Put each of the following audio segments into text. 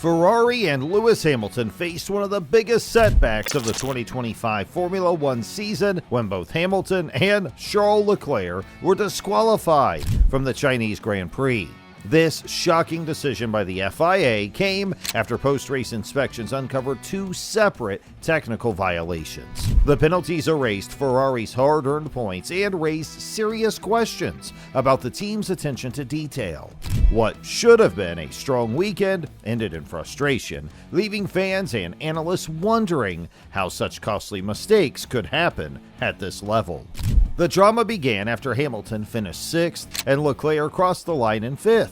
Ferrari and Lewis Hamilton faced one of the biggest setbacks of the 2025 Formula One season when both Hamilton and Charles Leclerc were disqualified from the Chinese Grand Prix. This shocking decision by the FIA came after post-race inspections uncovered two separate technical violations. The penalties erased Ferrari's hard-earned points and raised serious questions about the team's attention to detail. What should have been a strong weekend ended in frustration, leaving fans and analysts wondering how such costly mistakes could happen at this level. The drama began after Hamilton finished 6th and Leclerc crossed the line in 5th.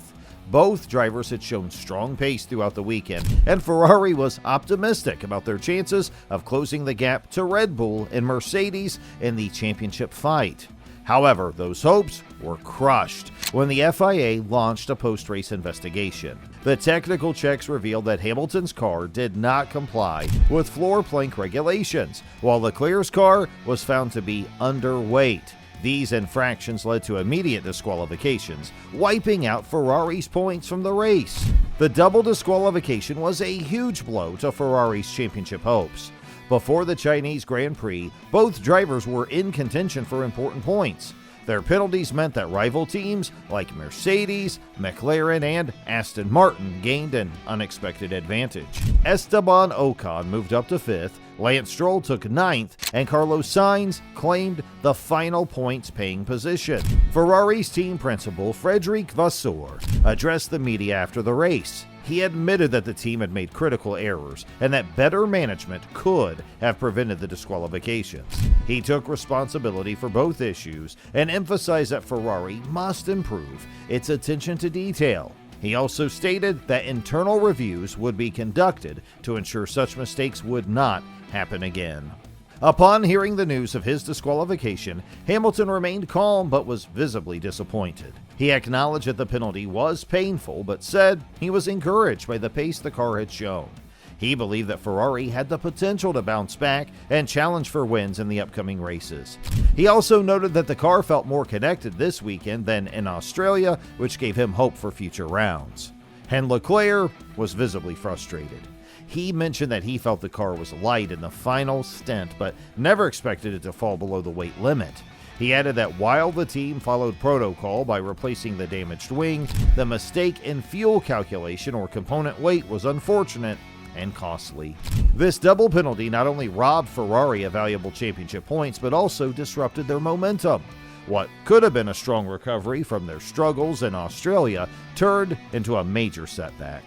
Both drivers had shown strong pace throughout the weekend, and Ferrari was optimistic about their chances of closing the gap to Red Bull and Mercedes in the championship fight. However, those hopes were crushed when the FIA launched a post-race investigation. The technical checks revealed that Hamilton's car did not comply with floor plank regulations, while Leclerc's car was found to be underweight. These infractions led to immediate disqualifications, wiping out Ferrari's points from the race. The double disqualification was a huge blow to Ferrari's championship hopes. Before the Chinese Grand Prix, both drivers were in contention for important points. Their penalties meant that rival teams like Mercedes, McLaren, and Aston Martin gained an unexpected advantage. Esteban Ocon moved up to 5th, Lance Stroll took 9th, and Carlos Sainz claimed the final points-paying position. Ferrari's team principal, Frédéric Vasseur, addressed the media after the race. He admitted that the team had made critical errors and that better management could have prevented the disqualifications. He took responsibility for both issues and emphasized that Ferrari must improve its attention to detail. He also stated that internal reviews would be conducted to ensure such mistakes would not happen again. Upon hearing the news of his disqualification, Hamilton remained calm but was visibly disappointed. He acknowledged that the penalty was painful but said he was encouraged by the pace the car had shown. He believed that Ferrari had the potential to bounce back and challenge for wins in the upcoming races. He also noted that the car felt more connected this weekend than in Australia, which gave him hope for future rounds. And Leclerc was visibly frustrated. He mentioned that he felt the car was light in the final stint, but never expected it to fall below the weight limit. He added that while the team followed protocol by replacing the damaged wing, the mistake in fuel calculation or component weight was unfortunate and costly. This double penalty not only robbed Ferrari of valuable championship points, but also disrupted their momentum. What could have been a strong recovery from their struggles in Australia turned into a major setback.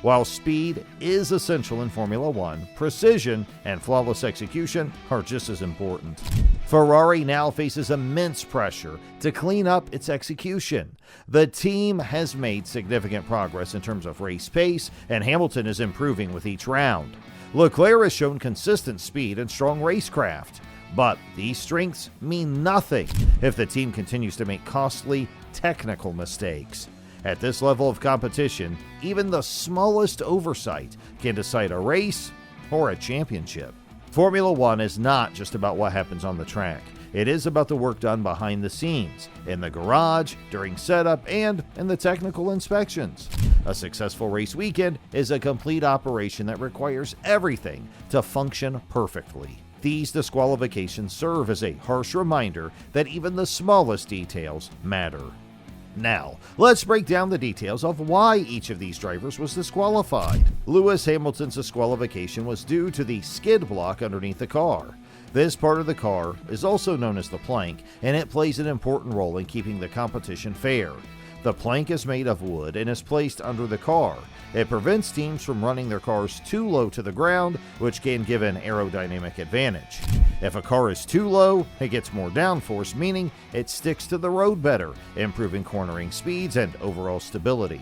While speed is essential in Formula One, precision and flawless execution are just as important. Ferrari now faces immense pressure to clean up its execution. The team has made significant progress in terms of race pace, and Hamilton is improving with each round. Leclerc has shown consistent speed and strong racecraft, but these strengths mean nothing if the team continues to make costly technical mistakes. At this level of competition, even the smallest oversight can decide a race or a championship. Formula One is not just about what happens on the track. It is about the work done behind the scenes, in the garage, during setup, and in the technical inspections. A successful race weekend is a complete operation that requires everything to function perfectly. These disqualifications serve as a harsh reminder that even the smallest details matter. Now, let's break down the details of why each of these drivers was disqualified. Lewis Hamilton's disqualification was due to the skid block underneath the car. This part of the car is also known as the plank, and it plays an important role in keeping the competition fair. The plank is made of wood and is placed under the car. It prevents teams from running their cars too low to the ground, which can give an aerodynamic advantage. If a car is too low, it gets more downforce, meaning it sticks to the road better, improving cornering speeds and overall stability.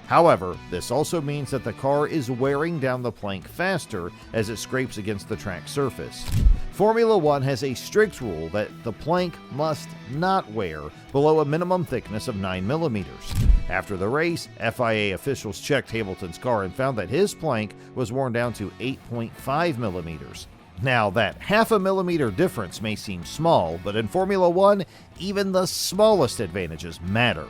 However, this also means that the car is wearing down the plank faster as it scrapes against the track surface. Formula One has a strict rule that the plank must not wear below a minimum thickness of 9 millimeters. After the race, FIA officials checked Hamilton's car and found that his plank was worn down to 8.5 millimeters. Now, that half a millimeter difference may seem small, but in Formula One, even the smallest advantages matter.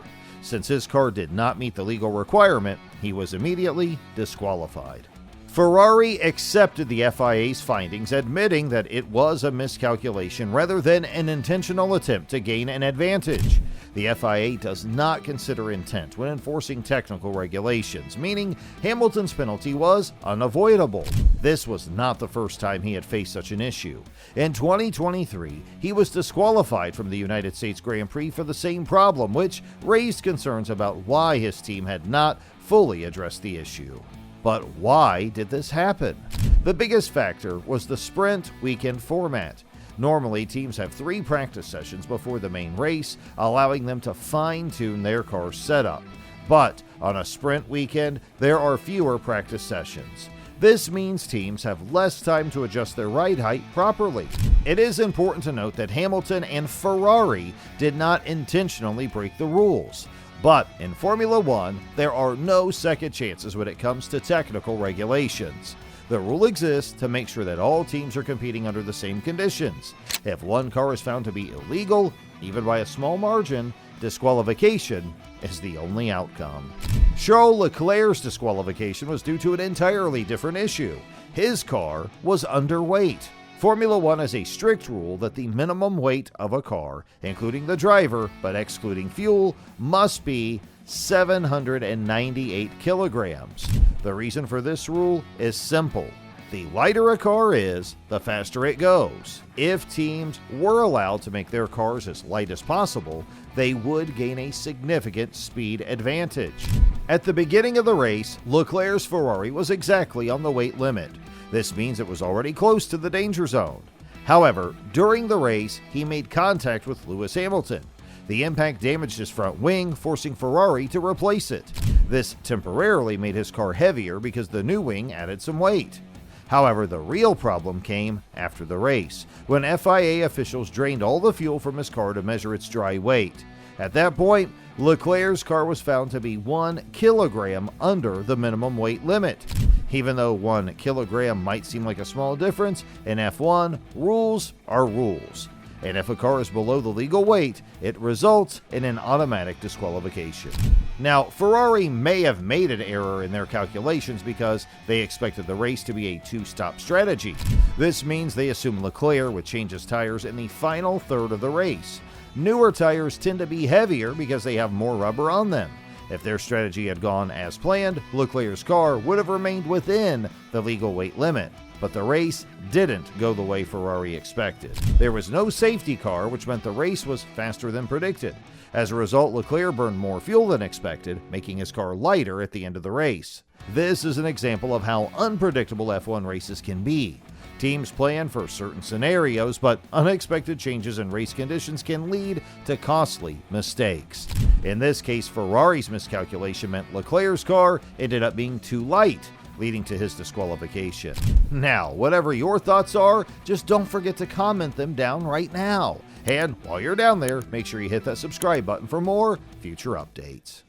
Since his car did not meet the legal requirement, he was immediately disqualified. Ferrari accepted the FIA's findings, admitting that it was a miscalculation rather than an intentional attempt to gain an advantage. The FIA does not consider intent when enforcing technical regulations, meaning Hamilton's penalty was unavoidable. This was not the first time he had faced such an issue. In 2023, he was disqualified from the United States Grand Prix for the same problem, which raised concerns about why his team had not fully addressed the issue. But why did this happen? The biggest factor was the sprint weekend format. Normally, teams have 3 practice sessions before the main race, allowing them to fine-tune their car's setup. But on a sprint weekend, there are fewer practice sessions. This means teams have less time to adjust their ride height properly. It is important to note that Hamilton and Ferrari did not intentionally break the rules. But in Formula One, there are no second chances when it comes to technical regulations. The rule exists to make sure that all teams are competing under the same conditions. If one car is found to be illegal, even by a small margin, disqualification is the only outcome. Charles Leclerc's disqualification was due to an entirely different issue. His car was underweight. Formula One has a strict rule that the minimum weight of a car, including the driver but excluding fuel, must be 798 kilograms. The reason for this rule is simple. The lighter a car is, the faster it goes. If teams were allowed to make their cars as light as possible, they would gain a significant speed advantage. At the beginning of the race, Leclerc's Ferrari was exactly on the weight limit. This means it was already close to the danger zone. However, during the race, he made contact with Lewis Hamilton. The impact damaged his front wing, forcing Ferrari to replace it. This temporarily made his car heavier because the new wing added some weight. However, the real problem came after the race, when FIA officials drained all the fuel from his car to measure its dry weight. At that point, Leclerc's car was found to be 1 kilogram under the minimum weight limit. Even though 1 kilogram might seem like a small difference, in F1, rules are rules. And if a car is below the legal weight, it results in an automatic disqualification. Now, Ferrari may have made an error in their calculations because they expected the race to be a 2-stop strategy. This means they assume Leclerc would change his tires in the final third of the race. Newer tires tend to be heavier because they have more rubber on them. If their strategy had gone as planned, Leclerc's car would have remained within the legal weight limit. But the race didn't go the way Ferrari expected. There was no safety car, which meant the race was faster than predicted. As a result, Leclerc burned more fuel than expected, making his car lighter at the end of the race. This is an example of how unpredictable F1 races can be. Teams plan for certain scenarios, but unexpected changes in race conditions can lead to costly mistakes. In this case, Ferrari's miscalculation meant Leclerc's car ended up being too light, leading to his disqualification. Now, whatever your thoughts are, just don't forget to comment them down right now. And while you're down there, make sure you hit that subscribe button for more future updates.